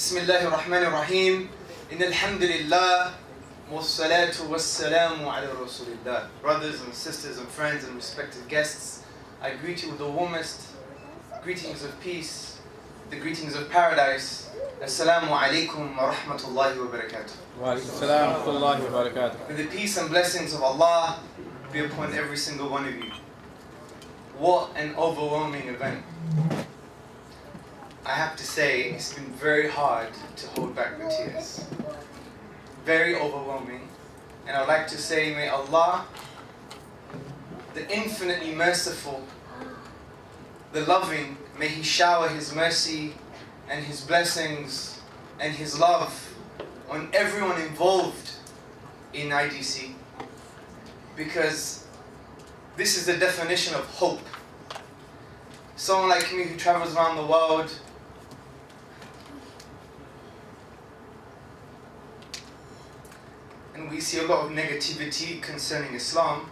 Bismillahir Rahmanir Rahim. Innal hamdulillah wassalatu wassalamu ala rasulillah. Brothers and sisters and friends and respected guests, I greet you with the warmest greetings of peace, the greetings of paradise. Assalamu alaikum wa rahmatullahi wa barakatuh. Wa alaikum assalam wa rahmatullahi wa barakatuh. May the peace and blessings of Allah be upon every single one of you. What an overwhelming event. I have to say, it's been very hard to hold back the tears. Very overwhelming. And I'd like to say, may Allah, the infinitely merciful, the loving, may He shower His mercy and His blessings and His love on everyone involved in IDC. Because this is the definition of hope. Someone like me who travels around the world, and we see a lot of negativity concerning Islam,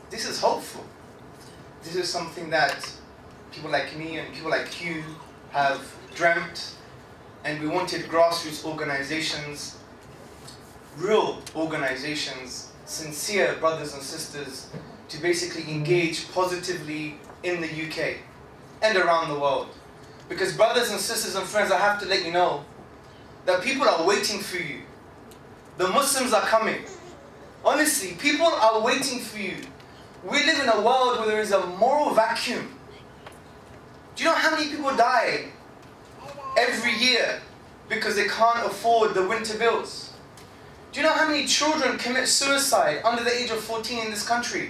this is hopeful. This is something that people like me and people like you have dreamt, and we wanted grassroots organizations, real organizations, sincere brothers and sisters, to basically engage positively in the UK and around the world. Because brothers and sisters and friends, I have to let you know that people are waiting for you. The Muslims are coming. Honestly, people are waiting for you. We live in a world where there is a moral vacuum. Do you know how many people die every year because they can't afford the winter bills? Do you know how many children commit suicide under the age of 14 in this country?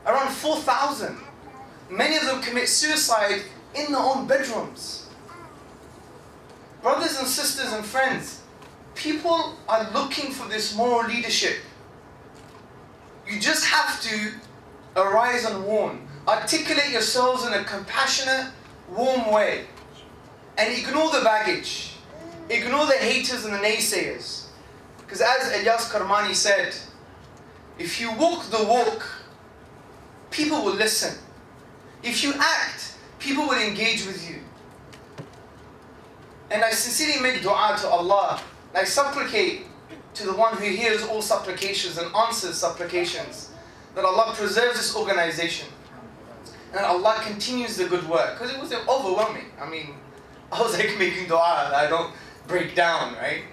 Around 4,000. Many of them commit suicide in their own bedrooms. Brothers and sisters and friends, people are looking for this moral leadership. You just have to arise and warn. Articulate yourselves in a compassionate, warm way. And ignore the baggage. Ignore the haters and the naysayers. Because as Ilyas Karmani said, if you walk the walk, people will listen. If you act, people will engage with you. And I sincerely make dua to Allah. I supplicate to the one who hears all supplications and answers supplications, that Allah preserves this organization and Allah continues the good work. Because it was overwhelming. I mean, I was like making dua, I don't break down, right?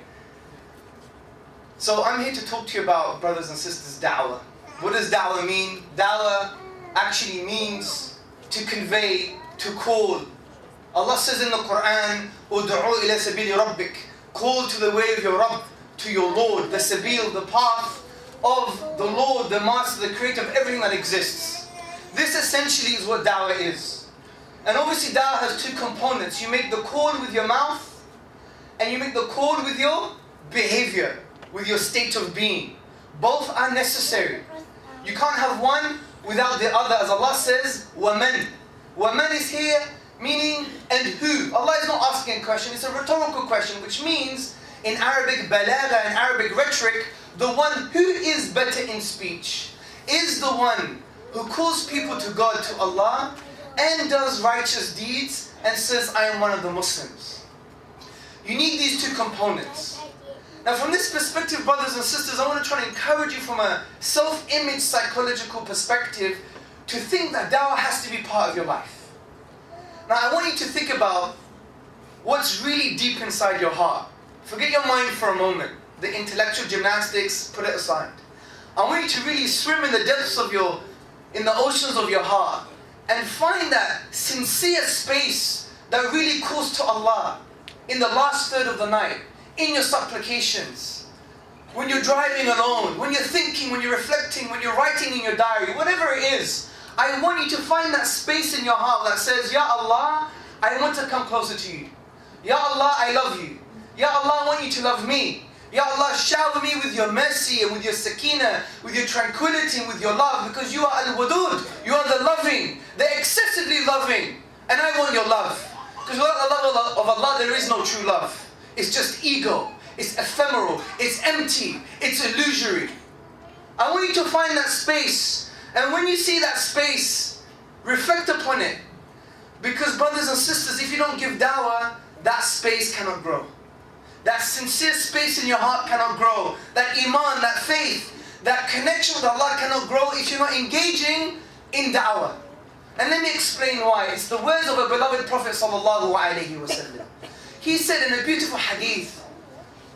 So I'm here to talk to you about, brothers and sisters, Dawah. What does Dawah mean? Dawah actually means to convey, to call. Allah says in the Quran, "Ud'u ila sabili rabbik," call to the way of your Rabb, to your Lord, the sabil, the path of the Lord, the Master, the Creator of everything that exists. This essentially is what Dawah is. And obviously Dawah has two components. You make the call with your mouth, and you make the call with your behavior, with your state of being. Both are necessary. You can't have one without the other, as Allah says, وَمَنْ. وَمَنْ is here meaning and who. Allah is not asking a question, it's a rhetorical question, which means in Arabic balagha and Arabic rhetoric, the one who is better in speech is the one who calls people to God, to Allah, and does righteous deeds and says, I am one of the Muslims. You need these two components. Now from this perspective, brothers and sisters, I want to try to encourage you from a self-image psychological perspective to think that Dawah has to be part of your life. Now I want you to think about what's really deep inside your heart. Forget your mind for a moment. The intellectual gymnastics, put it aside. I want you to really swim in the depths of in the oceans of your heart and find that sincere space that really calls to Allah in the last third of the night, in your supplications, when you're driving alone, when you're thinking, when you're reflecting, when you're writing in your diary, whatever it is. I want you to find that space in your heart that says, Ya Allah, I want to come closer to you. Ya Allah, I love you. Ya Allah, I want you to love me. Ya Allah, shower me with your mercy and with your sakina, with your tranquility and with your love, because you are al-wadud, you are the loving, the excessively loving, and I want your love. Because without the love of Allah, there is no true love. It's just ego, it's ephemeral, it's empty, it's illusory. I want you to find that space. And when you see that space, reflect upon it. Because brothers and sisters, if you don't give dawah, that space cannot grow. That sincere space in your heart cannot grow. That iman, that faith, that connection with Allah cannot grow if you're not engaging in da'wah. And let me explain why. It's the words of a beloved Prophet sallallahu alaihi wasallam. He said in a beautiful hadith,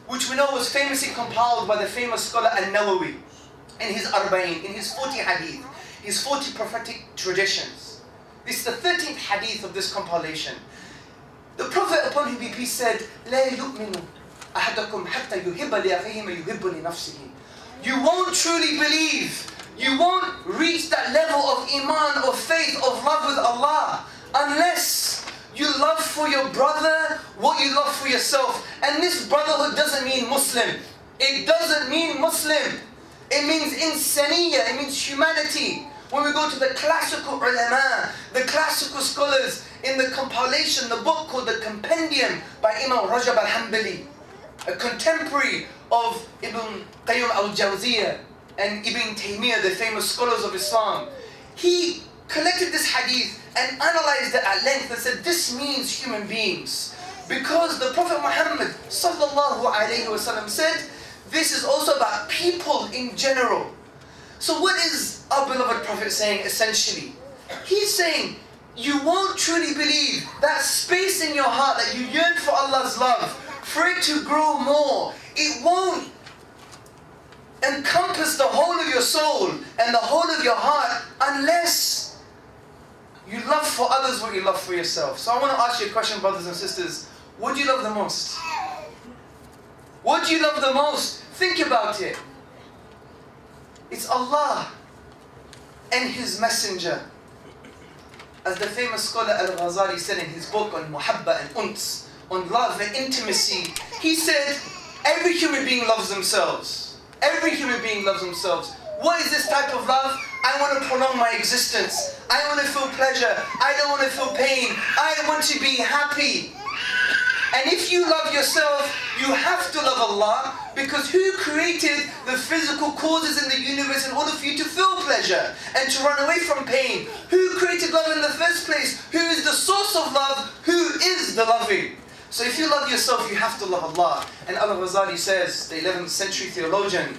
which we know was famously compiled by the famous scholar An-Nawawi in his Arba'in, in his 40 hadith, his 40 prophetic traditions. This is the 13th hadith of this compilation. The Prophet, upon whom be peace, said, لا يؤمن أحدكم حتى يحب لأخيه ما يحب لنفسه. You won't truly believe, you won't reach that level of iman, of faith, of love with Allah, unless you love for your brother what you love for yourself. And this brotherhood doesn't mean Muslim. It doesn't mean Muslim. It means insaniya, it means humanity. When we go to the classical ulama, the classical scholars, in the compilation, the book called the Compendium by Imam Rajab al-Hanbali, a contemporary of Ibn Qayyim al-Jawziyah and Ibn Taymiyyah, the famous scholars of Islam, he collected this hadith and analyzed it at length and said, this means human beings. Because the Prophet Muhammad sallallahu alayhi wasallam said, this is also about people in general. So what is our beloved Prophet saying essentially? He's saying, you won't truly believe that space in your heart that you yearn for Allah's love, for it to grow more. It won't encompass the whole of your soul and the whole of your heart unless you love for others what you love for yourself. So I want to ask you a question, brothers and sisters. What do you love the most? What do you love the most? Think about it. It's Allah and His Messenger. As the famous scholar Al-Ghazali said in his book on Muhabba and Uns, on love and intimacy, he said, every human being loves themselves. Every human being loves themselves. What is this type of love? I want to prolong my existence. I want to feel pleasure. I don't want to feel pain. I want to be happy. And if you love yourself, you have to love Allah, because who created the physical causes in the universe in order for you to feel pleasure and to run away from pain? Who created love in the first place? Who is the source of love? Who is the loving? So if you love yourself, you have to love Allah. And Al-Ghazali says, the 11th century theologian,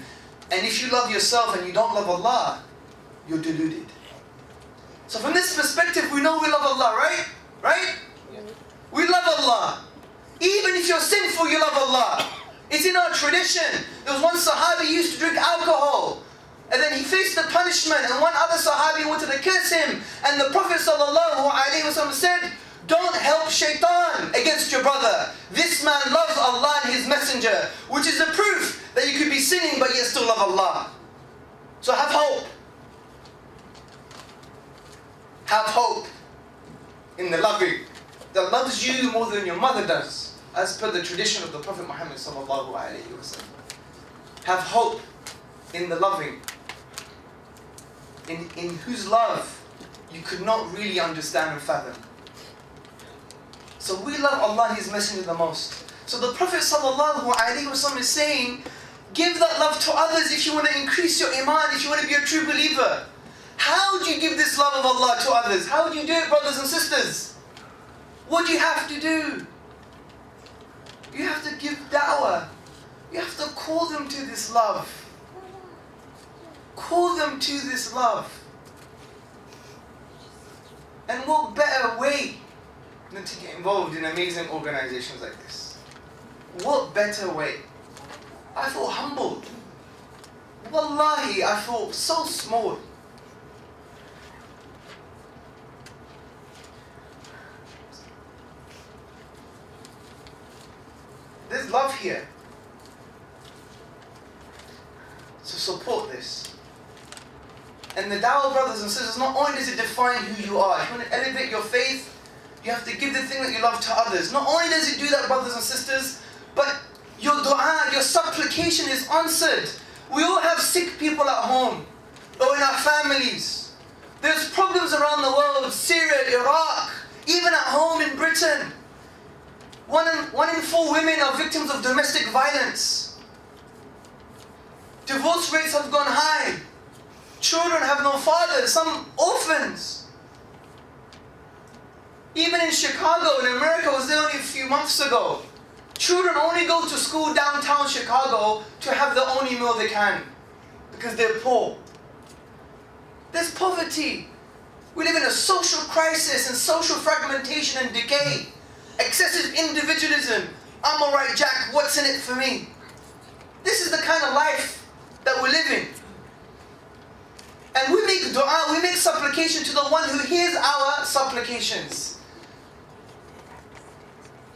and if you love yourself and you don't love Allah, you're deluded. So from this perspective, we know we love Allah, right? Right? Yeah. We love Allah. Even if you're sinful, you love Allah. It's in our tradition. There was one Sahabi who used to drink alcohol, and then he faced the punishment, and one other Sahabi wanted to curse him, and the Prophet ﷺ said, don't help shaitan against your brother. This man loves Allah and His Messenger, which is a proof that you could be sinning but yet still love Allah. So have hope. Have hope in the loving that loves you more than your mother does, as per the tradition of the Prophet Muhammad sallallahu alaihi wasallam. Have hope in the loving, in whose love you could not really understand and fathom. So we love Allah and His Messenger the most. So the Prophet sallallahu alaihi wasallam is saying, give that love to others if you want to increase your iman, if you want to be a true believer. How do you give this love of Allah to others? How do you do it, brothers and sisters? What do you have to do? You have to give da'wah. You have to call them to this love. Call them to this love. And what better way than to get involved in amazing organizations like this? What better way? I feel humbled. Wallahi, I feel so small. There's love here. So support this. And the dawah, brothers and sisters, not only does it define who you are, if you want to elevate your faith, you have to give the thing that you love to others. Not only does it do that, brothers and sisters, but your dua, your supplication is answered. We all have sick people at home, or in our families. There's problems around the world, Syria, Iraq, even at home in Britain. One in 4 women are victims of domestic violence. Divorce rates have gone high. Children have no fathers, some orphans. Even in Chicago, in America, I was there only a few months ago. Children only go to school downtown Chicago to have the only meal they can because they're poor. There's poverty. We live in a social crisis and social fragmentation and decay. Excessive individualism. I'm alright, Jack, what's in it for me? This is the kind of life that we're living. And we make dua, we make supplication to the one who hears our supplications.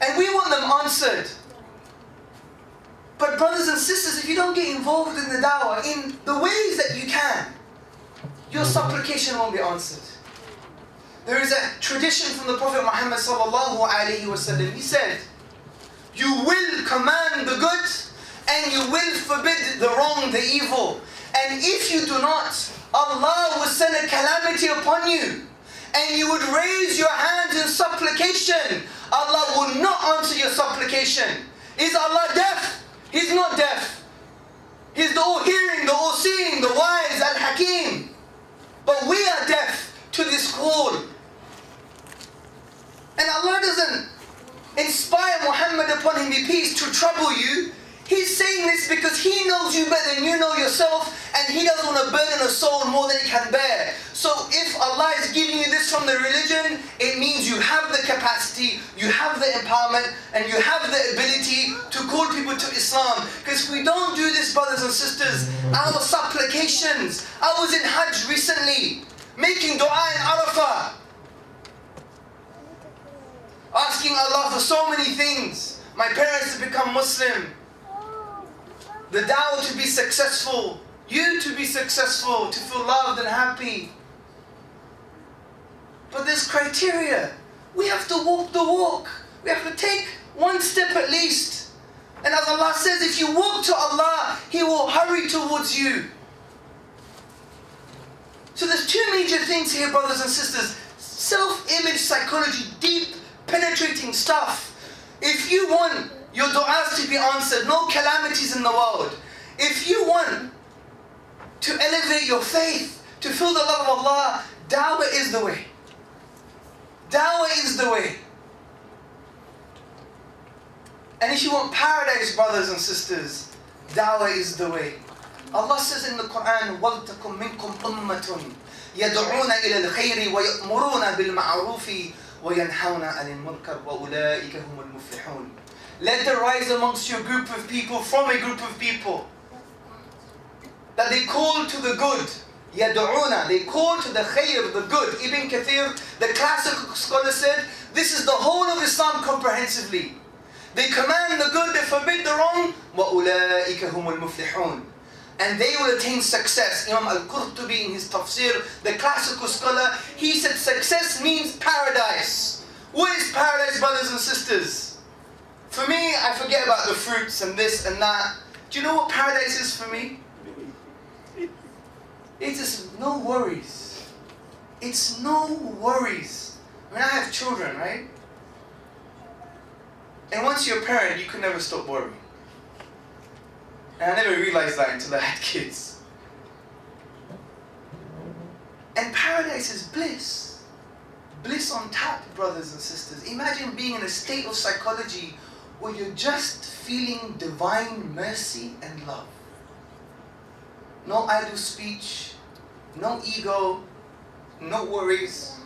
And we want them answered. But brothers and sisters, if you don't get involved in the dawah in the ways that you can, your supplication won't be answered. There is a tradition from the Prophet Muhammad sallallahu alaihi wasallam. He said, you will command the good and you will forbid the wrong, the evil. And if you do not, Allah will send a calamity upon you. And you would raise your hands in supplication. Allah will not answer your supplication. Is Allah deaf? He's not deaf. He's the all-hearing, the all-seeing, the wise, al-hakim. But we are deaf to this call. And Allah doesn't inspire Muhammad upon him be peace to trouble you. He's saying this because He knows you better than you know yourself, and He doesn't want to burden a soul more than He can bear. So if Allah is giving you this from the religion, it means you have the capacity, you have the empowerment, and you have the ability to call people to Islam. Because if we don't do this, brothers and sisters, our supplications. I was in Hajj recently, making dua in Arafah, asking Allah for so many things. My parents to become Muslim, the dawah to be successful, you to be successful, to feel loved and happy. But there's criteria. We have to walk the walk. We have to take one step at least. And as Allah says, if you walk to Allah, He will hurry towards you. So there's two major things here, brothers and sisters. Self-image psychology, deep, penetrating stuff. If you want your du'as to be answered, no calamities in the world. If you want to elevate your faith, to feel the love of Allah, dawah is the way. Dawah is the way. And if you want paradise, brothers and sisters, dawah is the way. Allah says in the Quran, وَلْتَكُمْ مِنْكُمْ أُمَّةٌ يَدْعُونَ إِلَى الْخَيْرِ وَيَأْمُرُونَ بِالْمَعْرُوفِ وَيَنْحَوْنَ عَنِ الْمُنْكَرِ وَأُولَٰئِكَ هُمُ الْمُفْلِحُونَ. Let there rise amongst your group of people, from a group of people, that they call to the good. يَدْعُونَ, they call to the khayr, the good. Ibn Kathir, the classical scholar, said, this is the whole of Islam comprehensively. They command the good, they forbid the wrong. وَأُولَٰئِكَ هُمُ الْمُفْلِحُونَ. And they will attain success. Imam al-Qurtubi in his tafsir, the classical scholar, he said success means paradise. What is paradise, brothers and sisters? For me, I forget about the fruits and this and that. Do you know what paradise is for me? It's just no worries. It's no worries. I mean, I have children, right? And once you're a parent, you can never stop worrying. And I never realized that until I had kids. And paradise is bliss. Bliss on tap, brothers and sisters. Imagine being in a state of psychology where you're just feeling divine mercy and love. No idle speech, no ego, no worries,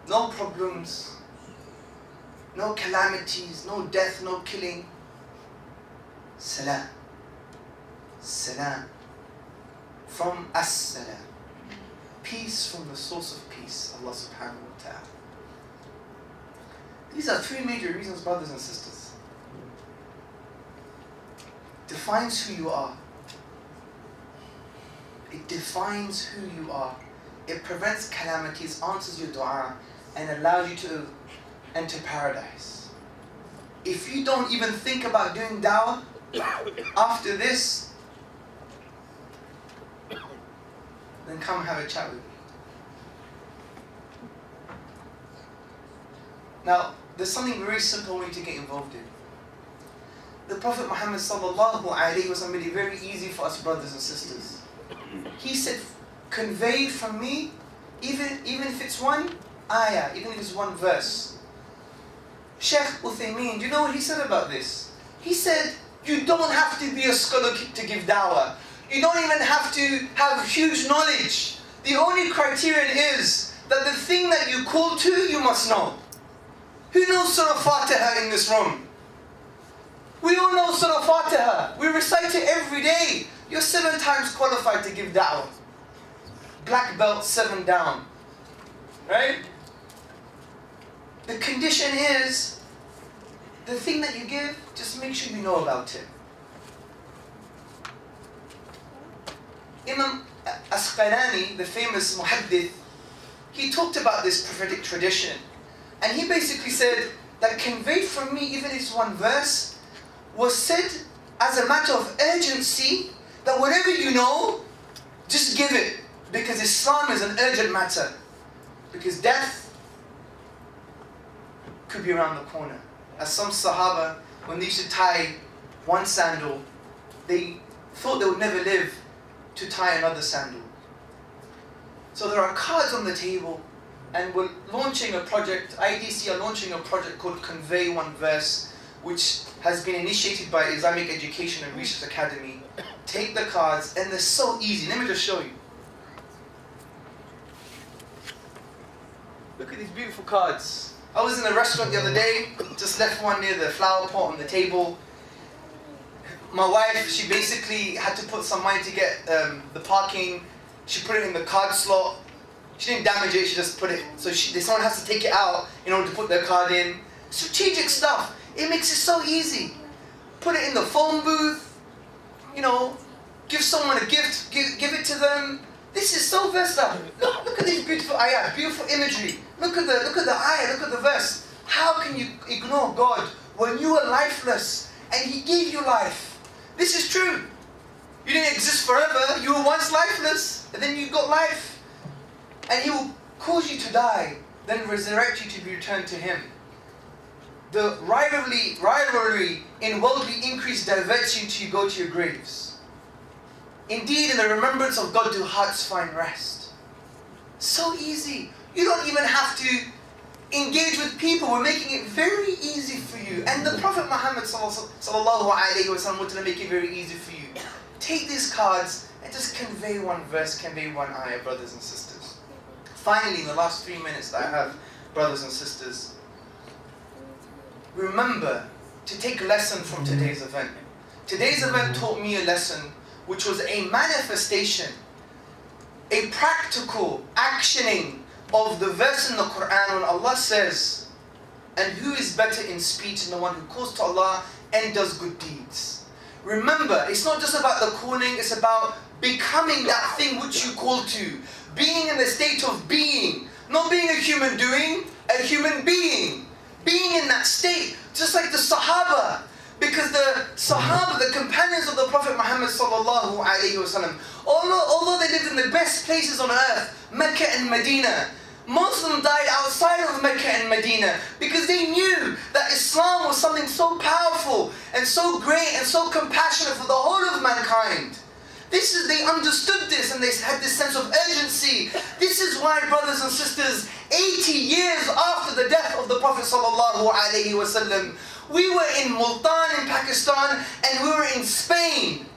no problems, no calamities, no death, no killing. Salam. Salam. From as-salam. Peace from the source of peace, Allah subhanahu wa ta'ala. These are three major reasons, brothers and sisters. Defines who you are. It defines who you are. It prevents calamities, answers your dua, and allows you to enter paradise. If you don't even think about doing dawah after this, then come have a chat with me. Now, there's something very simple we need to get involved in. The Prophet Muhammad sallallahu alaihi wasallam made it very easy for us, brothers and sisters. He said, convey from me, even if it's one, ayah, even if it's one verse. Sheikh Uthaymeen, do you know what he said about this? He said, you don't have to be a scholar to give dawah. You don't even have to have huge knowledge. The only criterion is that the thing that you call to, you must know. Who knows Surah Fatiha in this room? We all know Surah Fatiha. We recite it every day. You're 7 times qualified to give da'wah. Black belt, 7 down. Right? The condition is, the thing that you give, just make sure you know about it. Imam Asqalani, the famous muhaddith, he talked about this prophetic tradition. And he basically said that conveyed from me, even if it's one verse, was said as a matter of urgency, that whatever you know, just give it. Because Islam is an urgent matter. Because death could be around the corner. As some Sahaba, when they used to tie one sandal, they thought they would never live to tie another sandal. So there are cards on the table, and we're launching a project, IDC are launching a project called Convey One Verse, which has been initiated by Islamic Education and Research Academy. Take the cards, and they're so easy. Let me just show you. Look at these beautiful cards. I was in a restaurant the other day, just left one near the flower pot on the table. My wife, she basically had to put some money to get the parking. She put it in the card slot. She didn't damage it, she just put it. So someone has to take it out in order to put their card in. Strategic stuff. It makes it so easy. Put it in the phone booth. You know, give someone a gift, give it to them. This is so versatile. Look at these beautiful ayat, beautiful imagery. Look at the ayah, look at the verse. How can you ignore God when you were lifeless and He gave you life? This is true. You didn't exist forever. You were once lifeless, and then you got life. And He will cause you to die, then resurrect you to be returned to Him. The rivalry in worldly increase diverts you till you go to your graves. Indeed, in the remembrance of God do hearts find rest. So easy. You don't even have to engage with people. We're making it very easy for you. And the Prophet Muhammad sallallahu alaihi wasallam wanted to make it very easy for you. Take these cards and just convey one verse, convey one ayah, brothers and sisters. Finally, in the last 3 minutes that I have, brothers and sisters, remember to take a lesson from today's event. Today's event taught me a lesson which was a manifestation, a practical actioning of the verse in the Quran when Allah says, and who is better in speech than the one who calls to Allah and does good deeds. Remember, it's not just about the calling, it's about becoming that thing which you call to. Being in the state of being, not being a human doing, a human being. Being in that state, just like the Sahaba. Because the Sahaba, the companions of the Prophet Muhammad sallallahu alaihi wasallam, although they lived in the best places on earth, Mecca and Medina, most of them died outside of Mecca and Medina because they knew that Islam was something so powerful and so great and so compassionate for the whole of mankind. They understood this and they had this sense of urgency. This is why, brothers and sisters, 80 years after the death of the Prophet sallallahu alaihi wasallam, we were in Multan in Pakistan and we were in Spain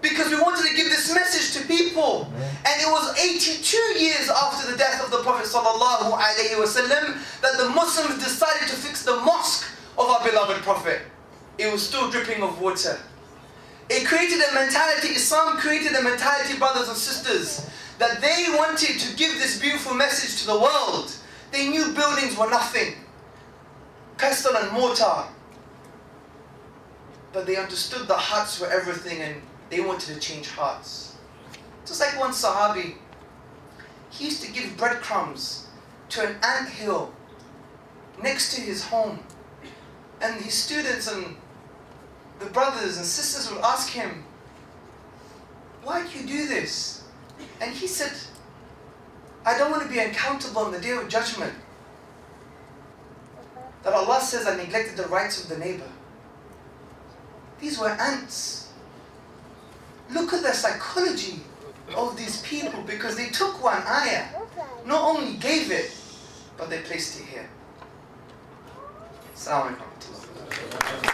because we wanted to give this message to people. And it was 82 years after the death of the Prophet sallallahu alaihi wasallam that the Muslims decided to fix the mosque of our beloved Prophet. It was still dripping of water. It created a mentality, Islam created a mentality, brothers and sisters, that they wanted to give this beautiful message to the world. They knew buildings were nothing, pestle and mortar. But they understood the hearts were everything and they wanted to change hearts. Just like one Sahabi, he used to give breadcrumbs to an anthill next to his home. And his students and the brothers and sisters would ask him, why do you do this? And he said, I don't want to be accountable on the day of judgment. That Allah says I neglected the rights of the neighbor. These were ants. Look at the psychology of these people because they took one ayah, not only gave it, but they placed it here. Assalamu alaikum.